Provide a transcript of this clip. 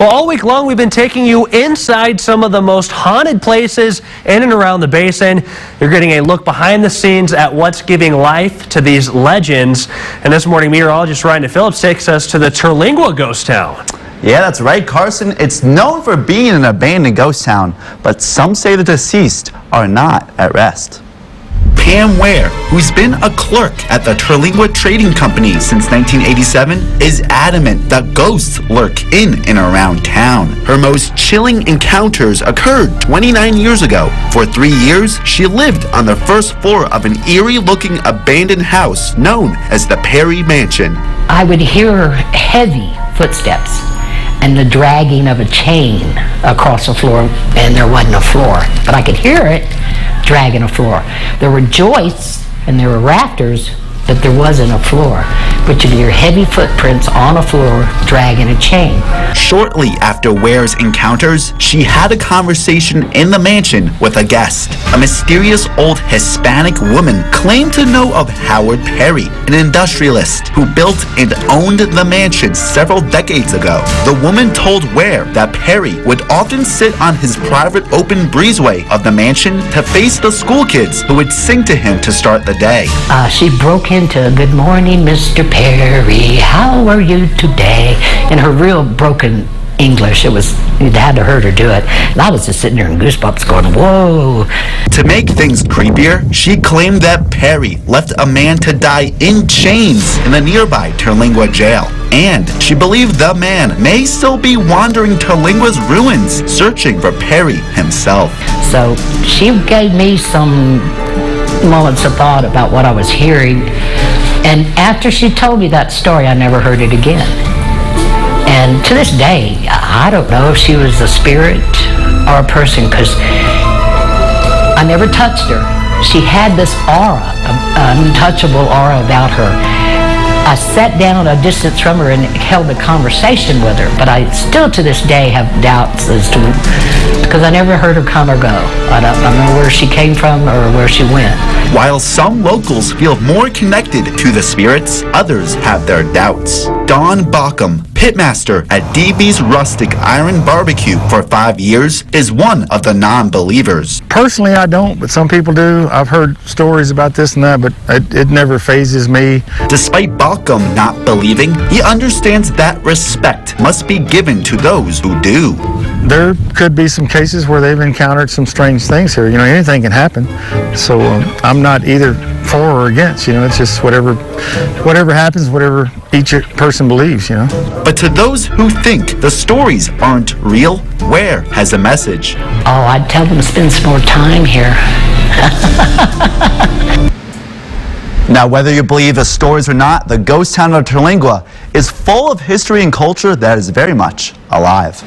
Well, all week long, we've been taking you inside some of the most haunted places in and around the basin. You're getting a look behind the scenes at what's giving life to these legends. And this morning, meteorologist DePhillips takes us to the Terlingua ghost town. Yeah, that's right, Carson. It's known for being an abandoned ghost town, but some say the deceased are not at rest. Pam Ware, who's been a clerk at the Terlingua Trading Company since 1987, is adamant that ghosts lurk in and around town. Her most chilling encounters occurred 29 years ago. For 3 years, she lived on the first floor of an eerie-looking abandoned house known as the Perry Mansion. I would hear heavy footsteps and the dragging of a chain across the floor, and there wasn't a floor, but I could hear it dragging a floor. There were joists and there were rafters, but there wasn't a floor. But you'd hear heavy footprints on a floor dragging a chain. Shortly after Ware's encounters, she had a conversation in the mansion with a guest. A mysterious old Hispanic woman claimed to know of Howard Perry, an industrialist who built and owned the mansion several decades ago. The woman told Ware that Perry would often sit on his private open breezeway of the mansion to face the school kids who would sing to him to start the day. She broke into "Good morning, Mr. Perry, how are you today?" in her real broken English. You'd had to hear her do it. And I was just sitting there in goosebumps going, whoa. To make things creepier, she claimed that Perry left a man to die in chains in the nearby Terlingua jail. And she believed the man may still be wandering Terlingua's ruins, searching for Perry himself. So she gave me some moments of thought about what I was hearing. And after she told me that story, I never heard it again. And to this day, I don't know if she was a spirit or a person, because I never touched her. She had this aura, an untouchable aura about her. I sat down a distance from her and held a conversation with her, but I still to this day have doubts as to, because I never heard her come or go. I don't know where she came from or where she went. While some locals feel more connected to the spirits, others have their doubts. Don Bauckham, pitmaster at DB's Rustic Iron Barbecue for 5 years, is one of the non-believers. Personally, I don't, but some people do. I've heard stories about this and that, but it never phases me. Despite Bauckham not believing, he understands that respect must be given to those who do. There could be some cases where they've encountered some strange things here. You know, anything can happen. So I'm not either for or against. You know, it's just whatever happens, whatever each person believes. You know. But to those who think the stories aren't real, Ware has a message. Oh, I'd tell them to spend some more time here. Now, whether you believe the stories or not, the ghost town of Terlingua is full of history and culture that is very much alive.